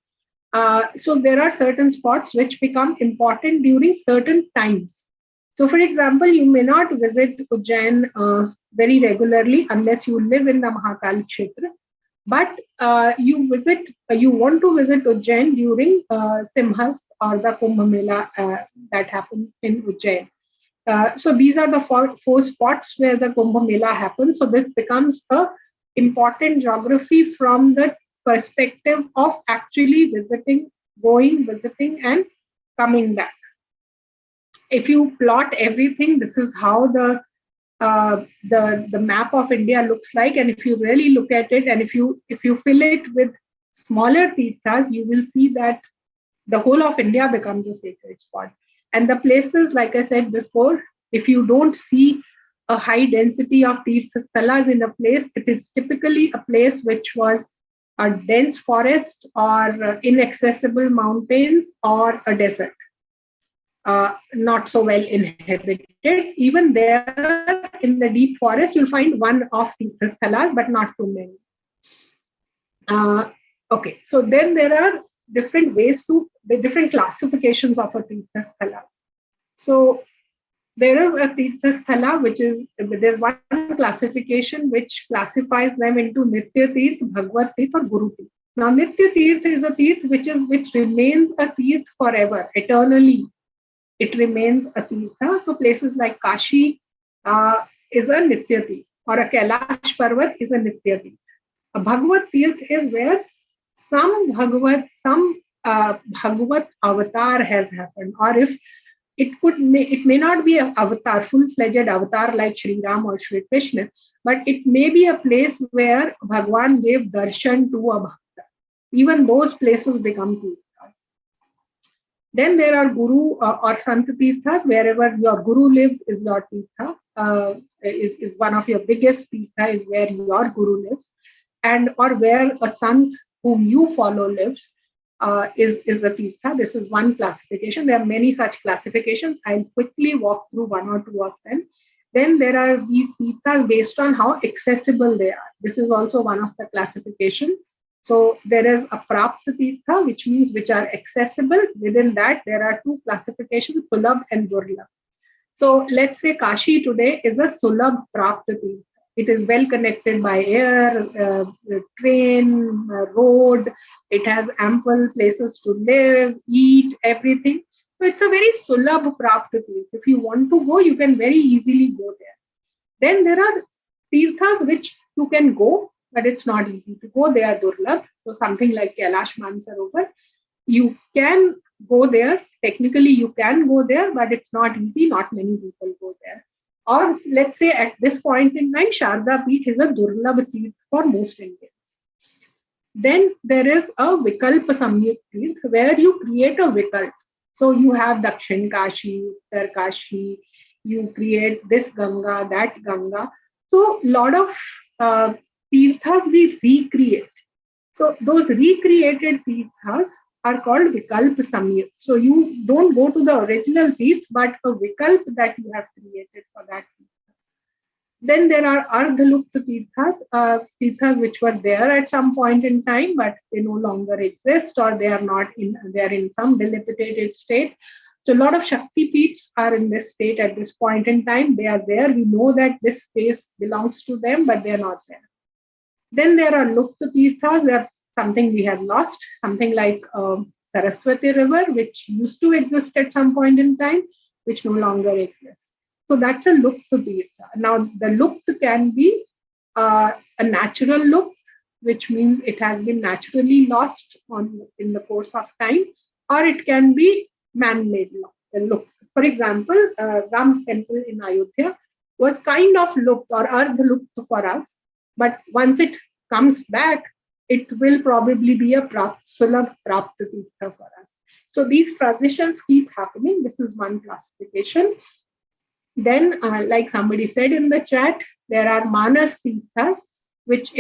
So there are certain spots which become important during certain times. So for example, you may not visit Ujjain very regularly unless you live in the Mahakali Kshetra, but you want to visit Ujjain during Simhas or the Kumbh Mela that happens in Ujjain. So these are the four spots where the Kumbh Mela happens. So this becomes a important geography from the perspective of actually visiting, and coming back. If you plot everything, this is how the map of India looks like. And if you really look at it, and if you fill it with smaller tirthas, you will see that the whole of India becomes a sacred spot. And the places, like I said before, if you don't see a high density of Tirtha Sthalas in a place, it is typically a place which was a dense forest or inaccessible mountains or a desert, not so well inhabited. Even there in the deep forest, you'll find one of Tirtha Sthalas, but not too many. Okay, so then there are different ways to the different classifications of a Tirtha Sthalas. So there is a Tirtha Sthala, which is there's one classification which classifies them into Nitya Tirth, Bhagavad Tirth, or Guru Tirth. Now, Nitya Tirth is a Tirth which remains a Tirth forever, eternally. It remains a Tirtha. So places like Kashi is a Nitya Tirth, or a Kailash Parvat is a Nitya Tirth. A Bhagavad Tirth is where some Bhagavad avatar has happened, or if it may not be an avatar, full-fledged avatar like Sri Ram or Sri Krishna, but it may be a place where Bhagwan gave darshan to a bhakta. Even those places become tirthas. Then there are Guru or Sant Tirthas. Wherever your Guru lives is your Tirtha, is one of your biggest Tirtha, is where your Guru lives. And or where a Sant whom you follow lives is a Tirtha. This is one classification. There are many such classifications. I'll quickly walk through one or two of them. Then there are these Tirthas based on how accessible they are. This is also one of the classification. So there is a Prapta Tirtha, which means which are accessible. Within that, there are two classifications, Sulabh and Durlabh. So let's say Kashi today is a Sulabh Prapta Tirtha. It is well connected by air, train, road. It has ample places to live, eat, everything. So it's a very Sulabh Prapta Tirtha. If you want to go, you can very easily go there. Then there are Tirthas which you can go, but it's not easy to go. They are Durlabh. So something like Kailash Mansarovar. You can go there. Technically, you can go there, but it's not easy. Not many people go there. Or let's say at this point in time, Sharda Peeth is a Durlabh Tirth for most Indians. Then there is a Vikalpa Samyuk Tirth where you create a Vikalp. So you have Dakshin Kashi, Uttar Kashi, you create this Ganga, that Ganga. So a lot of Tirthas we recreate. So those recreated Tirthas are called Vikalp Samyuk. So you don't go to the original Tirth, but a Vikalp that you have created for that Tirth. Then there are Ardhalupta Tirthas, Tirthas which were there at some point in time, but they no longer exist, or they are in some dilapidated state. So a lot of Shakti Peeths are in this state at this point in time. They are there. We know that this space belongs to them, but they are not there. Then there are Lupta Tirthas. They are something we have lost, something like Saraswati River, which used to exist at some point in time, which no longer exists. So that's a Lupta Tirtha. Now, the Lupta can be a natural Lupta, which means it has been naturally lost in the course of time, or it can be man-made Lupta. For example, Ram Temple in Ayodhya was kind of Lupta or Ardhalupta for us, but once it comes back, it will probably be a Sulabh Prapta Tirtha for us. So these transitions keep happening. This is one classification. Then, like somebody said in the chat, there are Manas Tirthas, which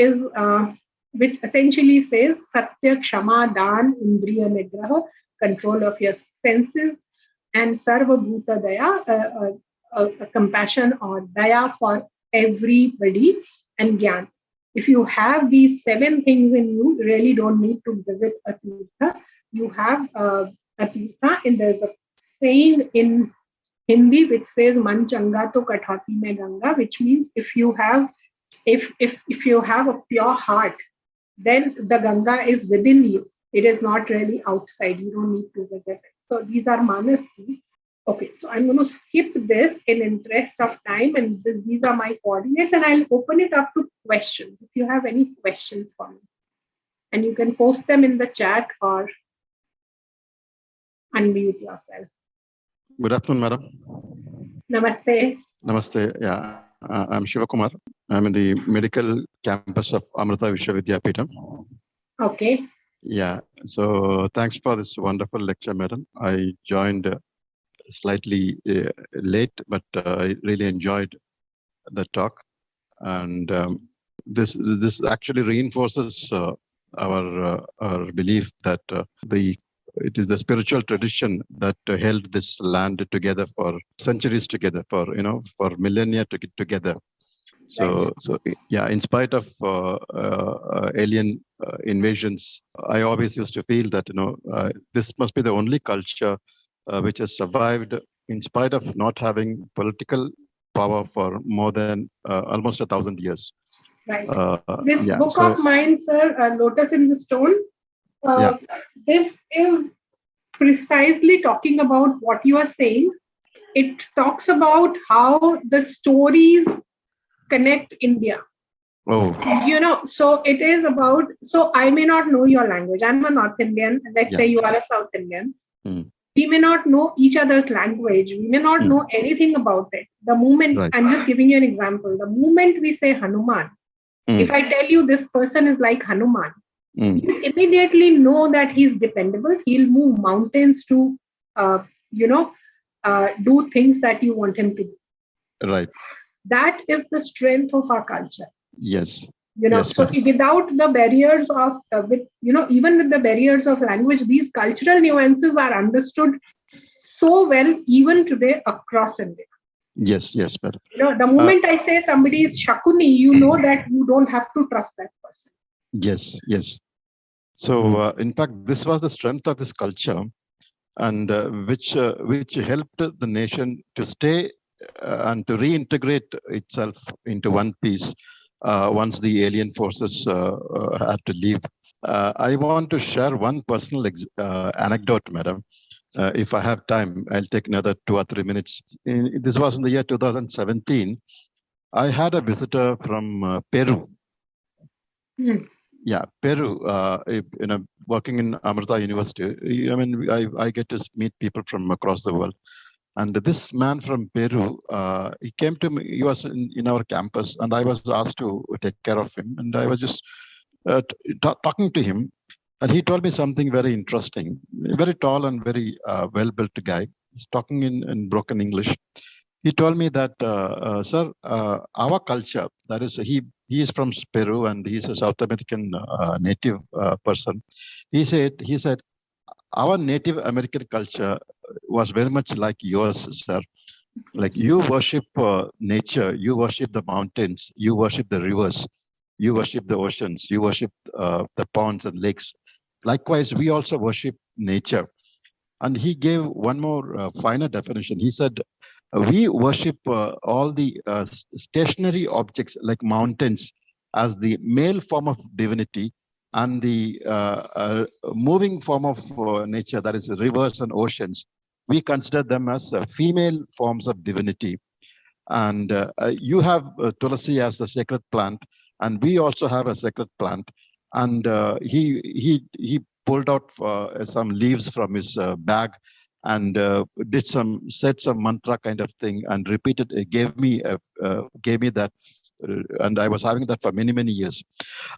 essentially says Satya, Kshama, Dan, Indriya Nigraha, control of your senses, and Sarva Bhuta Daya, a compassion or Daya for everybody, and Gyan. If you have these 7 things in you, you really don't need to visit a Tirtha. You have a Tirtha, and there's a saying in Hindi which says Man Changa to Kathati mein Ganga, which means if you have a pure heart, then the Ganga is within you. It is not really outside. You don't need to visit it. So these are Manas Tirthas. Okay, so I'm going to skip this in interest of time, and these are my coordinates, and I'll open it up to questions. If you have any questions for me, and you can post them in the chat or unmute yourself. Good afternoon, madam. Namaste. Namaste. Yeah, I'm Shiva Kumar. I'm in the medical campus of Amrita University. Okay. Yeah. So thanks for this wonderful lecture, madam. I joined slightly late, but I really enjoyed the talk, and this actually reinforces our belief that the it is the spiritual tradition that held this land together for centuries together, for for millennia together. Right. Yeah, in spite of alien invasions, I always used to feel that this must be the only culture which has survived in spite of not having political power for more than almost 1,000 years. Right. This Yeah. book of mine, sir, Lotus in the Stone, Yeah. this is precisely talking about what you are saying. It talks about how the stories connect India. Oh. So it is about, so I may not know your language. I'm a North Indian. Let's Yeah. say you are a South Indian. Mm. We may not know each other's language. We may not know anything about it. The moment, Right. I'm just giving you an example. The moment we say Hanuman, if I tell you this person is like Hanuman, you immediately know that he's dependable. He'll move mountains to, do things that you want him to do. Right. That is the strength of our culture. Yes. So without the barriers of, even with the barriers of language, these cultural nuances are understood so well even today across India. Yes, madam. The moment I say somebody is Shakuni, you know that you don't have to trust that person. Yes. So, in fact, this was the strength of this culture, and which helped the nation to stay and to reintegrate itself into one piece once the alien forces had to leave. I want to share one personal anecdote, madam. If I have time, I'll take another 2 or 3 minutes. This was in the year 2017. I had a visitor from Peru. Yeah, Peru. Working in Amrita University. I mean, I get to meet people from across the world. And this man from Peru, he came to me. He was in our campus, and I was asked to take care of him. And I was just talking to him, and he told me something very interesting. Very tall and very well-built guy. He's talking in broken English. He told me that, sir, our culture, that is, he is from Peru and he's a South American native person. He said, our Native American culture was very much like yours, sir. Like you worship nature, you worship the mountains, you worship the rivers, you worship the oceans, you worship the ponds and lakes. Likewise, we also worship nature. And he gave one more finer definition. He said, we worship all the stationary objects like mountains as the male form of divinity, and the moving form of nature, that is rivers and oceans, we consider them as female forms of divinity. And you have Tulasi as the sacred plant, and we also have a sacred plant. And he pulled out some leaves from his bag and said some mantra kind of thing and repeated, gave me that, and I was having that for many years.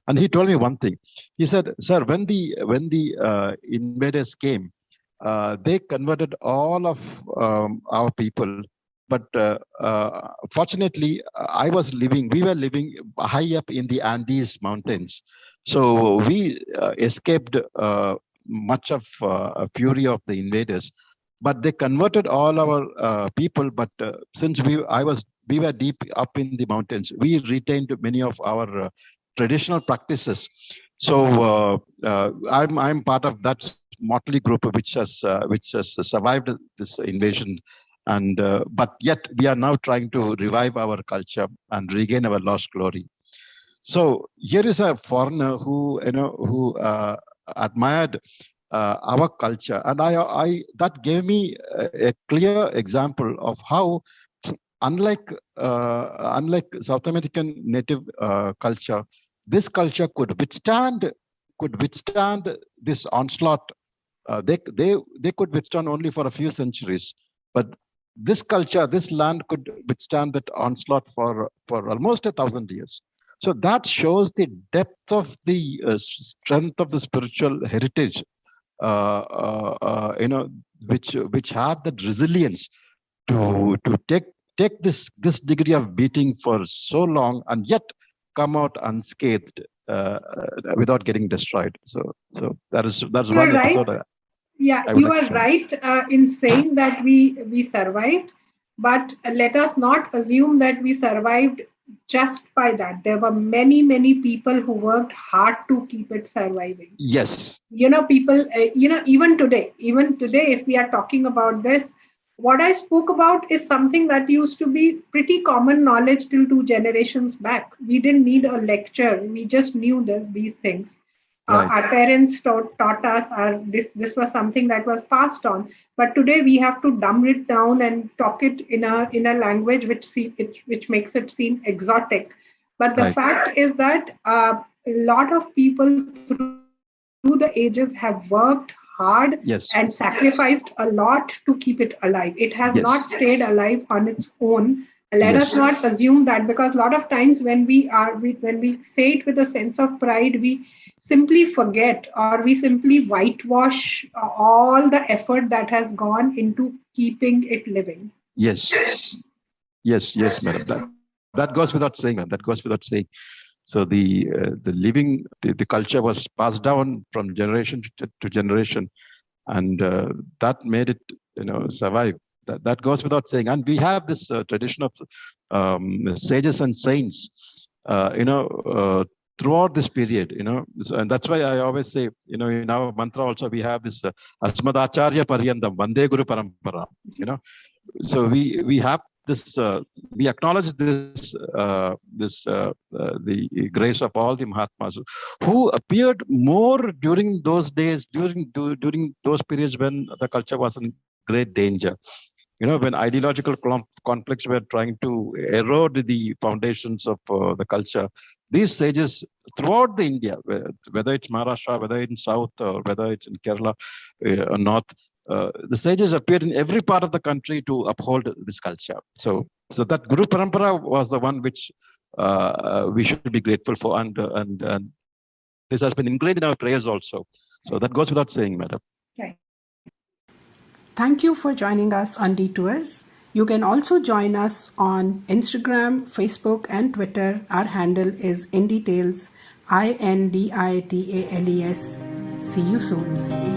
And he told me one thing. He said, "Sir, when the invaders came, they converted all of our people, but fortunately, we were living high up in the Andes mountains. So we escaped much of fury of the invaders, but they converted all our people. But since we were deep up in the mountains, we retained many of our traditional practices. So I'm part of that motley group which has survived this invasion, and but yet we are now trying to revive our culture and regain our lost glory." So here is a foreigner who admired our culture, and I that gave me a clear example of how, unlike South American native culture, this culture could withstand this onslaught. They could withstand only for a few centuries, but this culture, this land could withstand that onslaught for almost 1,000 years. So that shows the depth of the strength of the spiritual heritage, which had that resilience to take this degree of beating for so long and yet come out unscathed, without getting destroyed. So that's You are one right. episode Yeah, I would you like to are share. right in saying that we survived, but let us not assume that we survived just by that. There were many people who worked hard to keep it surviving. Yes, People, even today, if we are talking about this, what I spoke about is something that used to be pretty common knowledge till 2 generations back. We didn't need a lecture, we just knew these things. right, Our parents taught us, this was something that was passed on, but today we have to dumb it down and talk it in a language which makes it seem exotic. But the right. fact is that a lot of people through the ages have worked hard and Yes, sacrificed a lot to keep it alive. It has not stayed yes, alive on its own. Let us not yes, assume that, because a lot of times when we say it with a sense of pride, we simply forget, or we simply whitewash all the effort that has gone into keeping it living. yes, yes, madam. That goes without saying, ma'am. That goes without saying. So the culture was passed down from generation to generation, and that made it, survive. That goes without saying. And we have this tradition of sages and saints, throughout this period. And that's why I always say, in our mantra also we have this Asmadacharya Paryandam Vande Guru Parampara. So we have this, we acknowledge the grace of all the Mahatmas who appeared more during those days, during those periods when the culture was in great danger. When ideological conflicts were trying to erode the foundations of the culture, these sages throughout the India, whether it's Maharashtra, whether it's in South, or whether it's in Kerala or North, the sages appeared in every part of the country to uphold this culture. So that Guru Parampara was the one which we should be grateful for, and this has been ingrained in our prayers also. So that goes without saying, madam. Right. Thank you for joining us on Detours. You can also join us on Instagram, Facebook, and Twitter. Our handle is Inditales, INDITALES. See you soon.